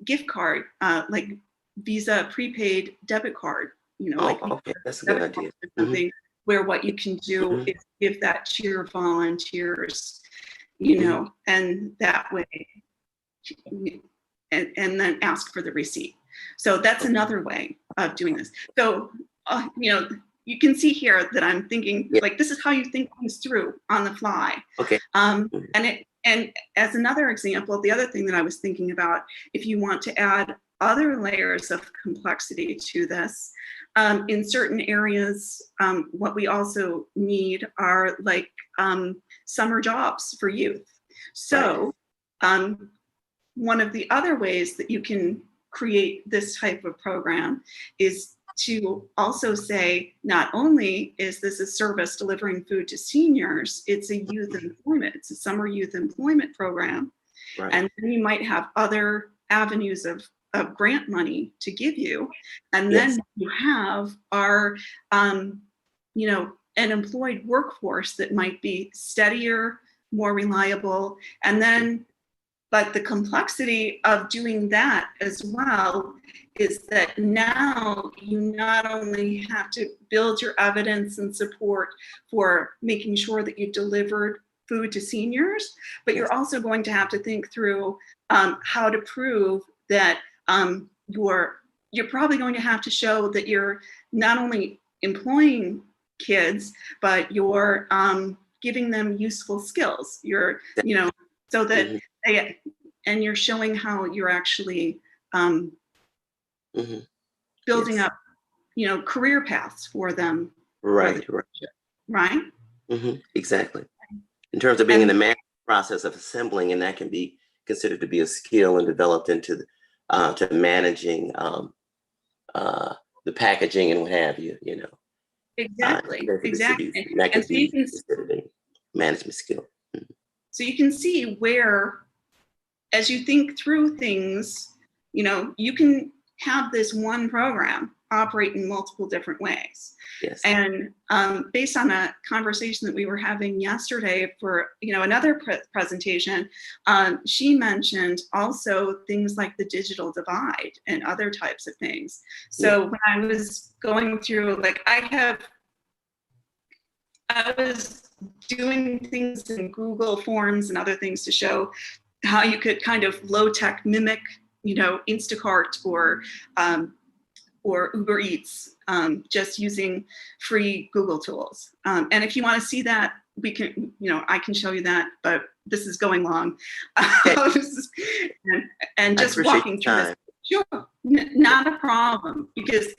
gift card, like Visa prepaid debit card, that's a good idea. Something where what you can do is give that to your volunteers, and that way, and then ask for the receipt. So that's another way of doing this. So, you can see here that I'm thinking this is how you think things through on the fly. Okay. And as another example, the other thing that I was thinking about, if you want to add other layers of complexity to this, in certain areas, what we also need are summer jobs for youth. So one of the other ways that you can create this type of program is to also say, not only is this a service delivering food to seniors, it's a youth employment, it's a summer youth employment program. And then you might have other avenues of grant money to give you. And then you have our, an employed workforce that might be steadier, more reliable. And then But the complexity of doing that as well is that now you not only have to build your evidence and support for making sure that you delivered food to seniors, but you're also going to have to think through how to prove that you're probably going to have to show that you're not only employing kids, but you're giving them useful skills. You're, so that and you're showing how you're actually building up, career paths for them. Right. Right. Exactly. In terms of being in the management process of assembling, and that can be considered to be a skill and developed into to managing the packaging and what have you. Exactly. Exactly. That could be considered a management skill. So you can see where, as you think through things, you can have this one program operate in multiple different ways. Yes. And based on a conversation that we were having yesterday for another presentation, she mentioned also things like the digital divide and other types of things. So when I was going through, I was doing things in Google Forms and other things to show how you could kind of low-tech mimic, Instacart or Uber Eats, just using free Google tools. And if you want to see that, we can, I can show you that, but this is going long. and just walking through this. Sure, not a problem, because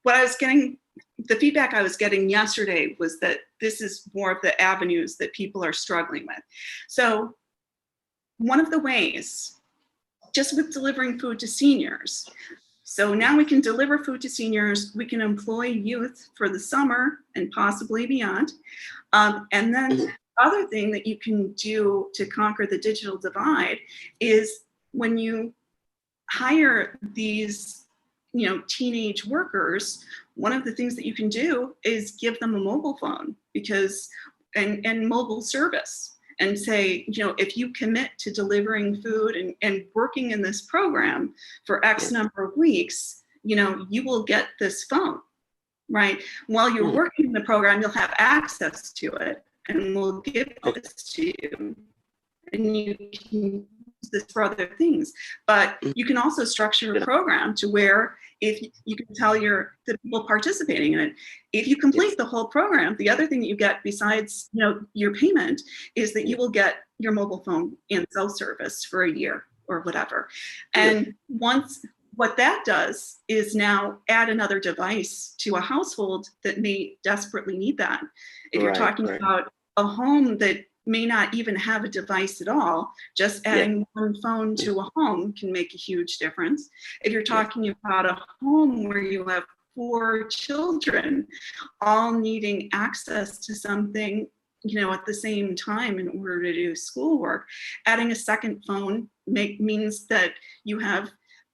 what I was getting, the feedback I was getting yesterday was that this is more of the avenues that people are struggling with. So one of the ways, just with delivering food to seniors, so now we can deliver food to seniors, we can employ youth for the summer and possibly beyond. And then the other thing that you can do to conquer the digital divide is when you hire these, teenage workers, one of the things that you can do is give them a mobile phone and mobile service. And say, if you commit to delivering food and working in this program for X number of weeks, you will get this phone, right? While you're working in the program, you'll have access to it, and we'll give this to you. And you can use this for other things. But you can also structure a program to where if you can tell the people participating in it, if you complete the whole program, the other thing that you get besides your payment is that you will get your mobile phone and cell service for a year or whatever. And what that does is now add another device to a household that may desperately need that. If you're talking about a home that may not even have a device at all, just adding one phone to a home can make a huge difference. If you're talking about a home where you have 4 children all needing access to something, at the same time in order to do schoolwork, adding a second phone means that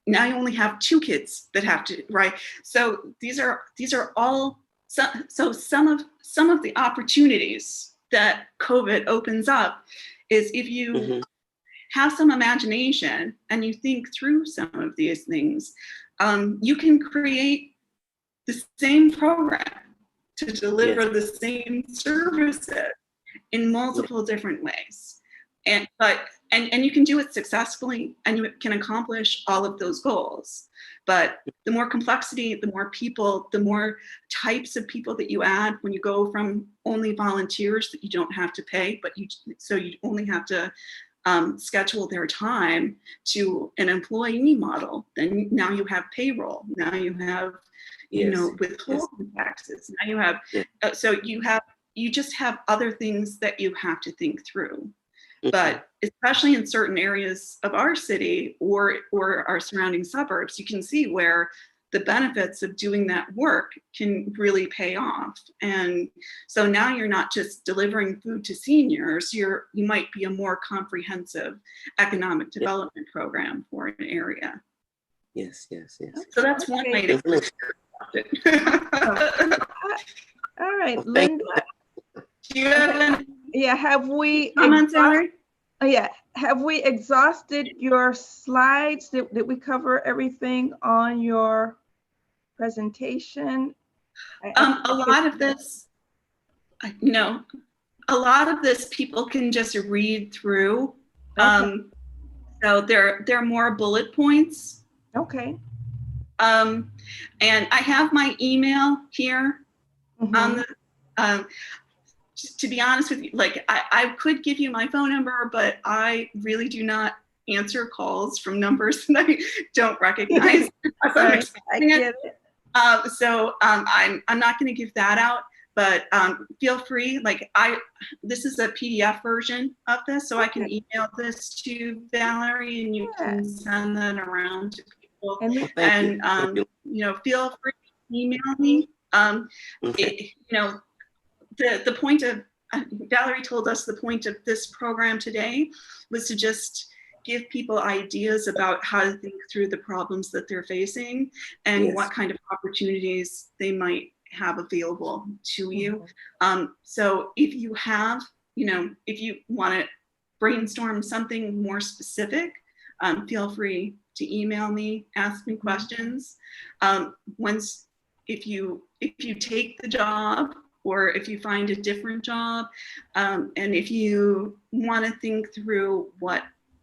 now you only have 2 kids that have to, right? So these are all, so some of the opportunities that COVID opens up is if you have some imagination and you think through some of these things, you can create the same program to deliver the same services in multiple different ways. And you can do it successfully, and you can accomplish all of those goals. But the more complexity, the more people, the more types of people that you add when you go from only volunteers that you don't have to pay, but you only have to schedule their time, to an employee model. Then now you have payroll. Now you have, withholding taxes. Now you have, so you just have other things that you have to think through. But especially in certain areas of our city or our surrounding suburbs, you can see where the benefits of doing that work can really pay off. And so now you're not just delivering food to seniors, you might be a more comprehensive economic development program for an area. Yes. So that's one way to think about it. All right, Linda. Do you have any have we comments, Valerie? Oh yeah, have we exhausted your slides? Did we cover everything on your presentation? A lot of this, a lot of this people can just read through. Okay. So there are more bullet points. Okay. And I have my email here on the, to be honest with you, like I could give you my phone number, but I really do not answer calls from numbers that I don't recognize. Right. I get it. So I'm not going to give that out, but feel free. Like this is a PDF version of this, so I can email this to Valerie, and you can send that around to people. And feel free to email me. The point of Valerie told us the point of this program today was to just give people ideas about how to think through the problems that they're facing and what kind of opportunities they might have available to you. So if you have, if you want to brainstorm something more specific, feel free to email me, ask me questions. If you take the job, or if you find a different job, and if you want to think through what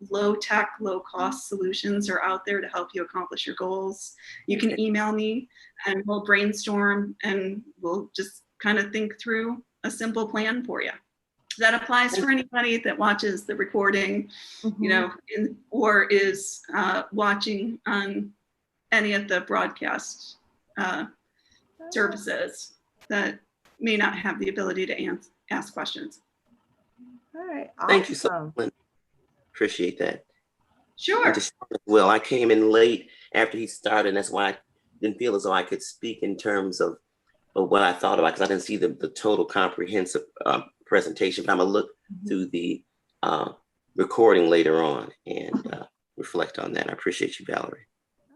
low-tech, low-cost solutions are out there to help you accomplish your goals, you can email me and we'll brainstorm and we'll just kind of think through a simple plan for you. That applies for anybody that watches the recording, or is watching on any of the broadcast services that may not have the ability to ask questions. All right. Awesome. Thank you so much. Appreciate that. Sure. Well, I came in late after he started, and that's why I didn't feel as though I could speak in terms of what I thought about, because I didn't see the total comprehensive presentation. But I'm gonna look through the recording later on and reflect on that. I appreciate you, Valerie.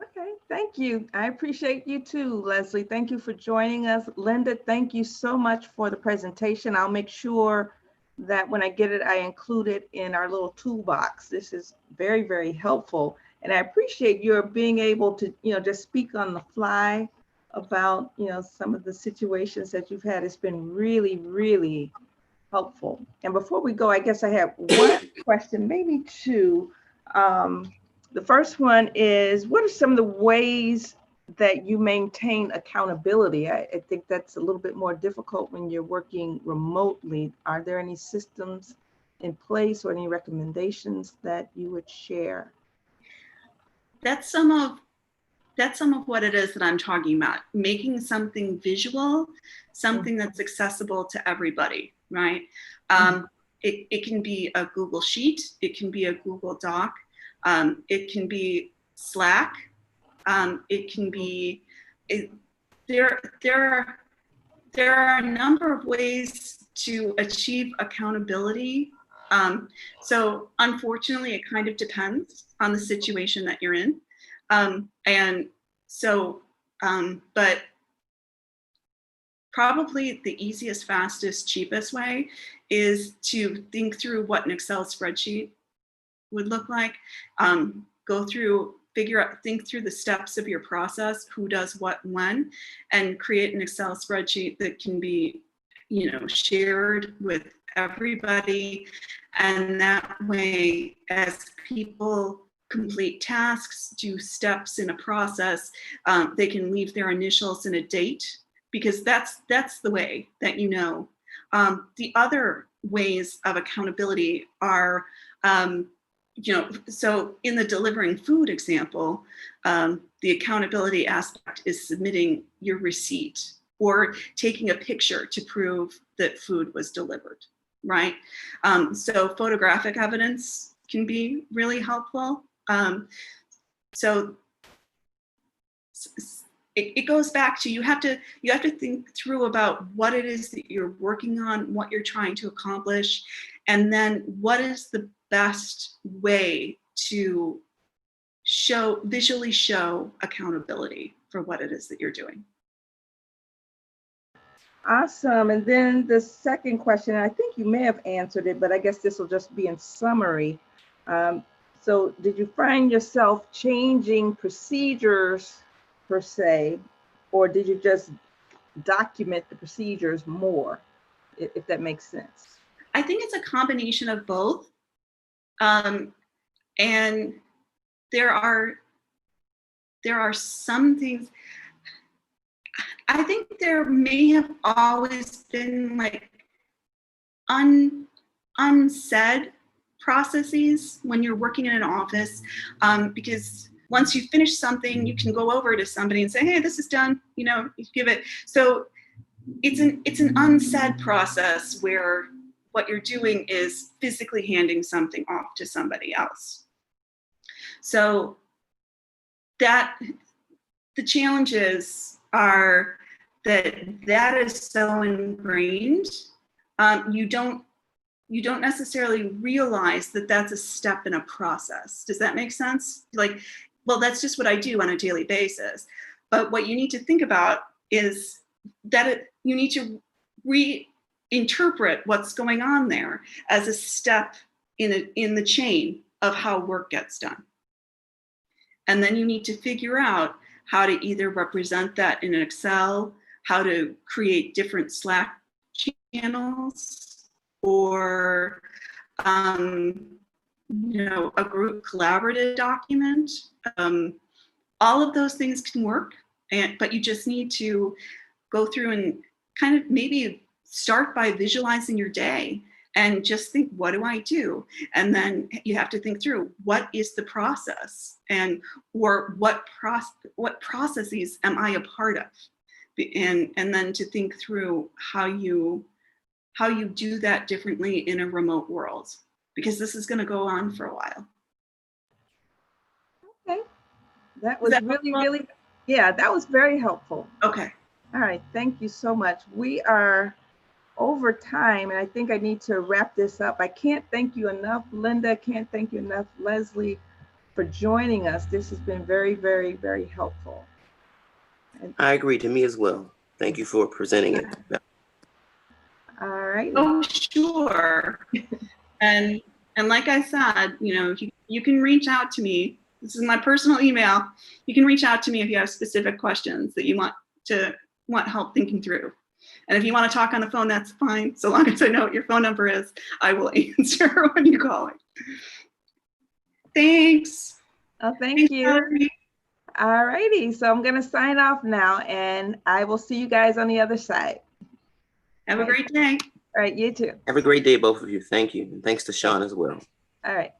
Okay, thank you. I appreciate you too, Leslie. Thank you for joining us. Linda, thank you so much for the presentation. I'll make sure that when I get it, I include it in our little toolbox. This is very, very helpful. And I appreciate your being able to, just speak on the fly about, some of the situations that you've had. It's been really, really helpful. And before we go, I guess I have one question, maybe two. The first one is, what are some of the ways that you maintain accountability? I think that's a little bit more difficult when you're working remotely. Are there any systems in place or any recommendations that you would share? That's some of what it is that I'm talking about. Making something visual, something that's accessible to everybody, right? It can be a Google Sheet, it can be a Google Doc, it can be Slack, it can be, there are a number of ways to achieve accountability. So unfortunately, it kind of depends on the situation that you're in. And so, but probably the easiest, fastest, cheapest way is to think through what an Excel spreadsheet would look like. Go through, think through the steps of your process, who does what when, and create an Excel spreadsheet that can be, shared with everybody. And that way, as people complete tasks, do steps in a process, they can leave their initials and a date, because that's the way that The other ways of accountability are, so in the delivering food example, the accountability aspect is submitting your receipt or taking a picture to prove that food was delivered, right? So photographic evidence can be really helpful. So it goes back to you have to think through about what it is that you're working on, what you're trying to accomplish, and then what is the best way to visually show accountability for what it is that you're doing. Awesome. And then the second question, I think you may have answered it, but I guess this will just be in summary. So did you find yourself changing procedures per se, or did you just document the procedures more, if that makes sense? I think it's a combination of both. And there are some things, I think there may have always been like unsaid processes when you're working in an office, because once you finish something, you can go over to somebody and say, hey, this is done, you know, you give it. So it's an unsaid process where what you're doing is physically handing something off to somebody else. So that the challenges are that is so ingrained. You don't necessarily realize that that's a step in a process. Does that make sense? Like, well, that's just what I do on a daily basis. But what you need to think about is that you need to reinterpret what's going on there as a step in the chain of how work gets done. And then you need to figure out how to either represent that in Excel, how to create different Slack channels, or you know, a group collaborative document. All of those things can work, but you just need to go through and kind of maybe start by visualizing your day and just think, what do I do? And then you have to think through, what is the process, and or what processes am I a part of? And then to think through how you do that differently in a remote world, because this is going to go on for a while. Okay, that was really, yeah, that was very helpful. Okay. All right, thank you so much. We are over time, and I think I need to wrap this up. I can't thank you enough, Linda. Can't thank you enough, Leslie, for joining us. This has been very, very, very helpful. And I agree, to me as well. Thank you for presenting it. all right. Oh, sure. And like I said, you know, you can reach out to me. This is my personal email. You can reach out to me if you have specific questions that you want help thinking through. And if you want to talk on the phone, that's fine. So long as I know what your phone number is, I will answer when you call it. Thanks. Oh, thank you. All righty. So I'm going to sign off now, and I will see you guys on the other side. Have a great day. All right. You too. Have a great day, both of you. Thank you. And thanks to Sean as well. All right.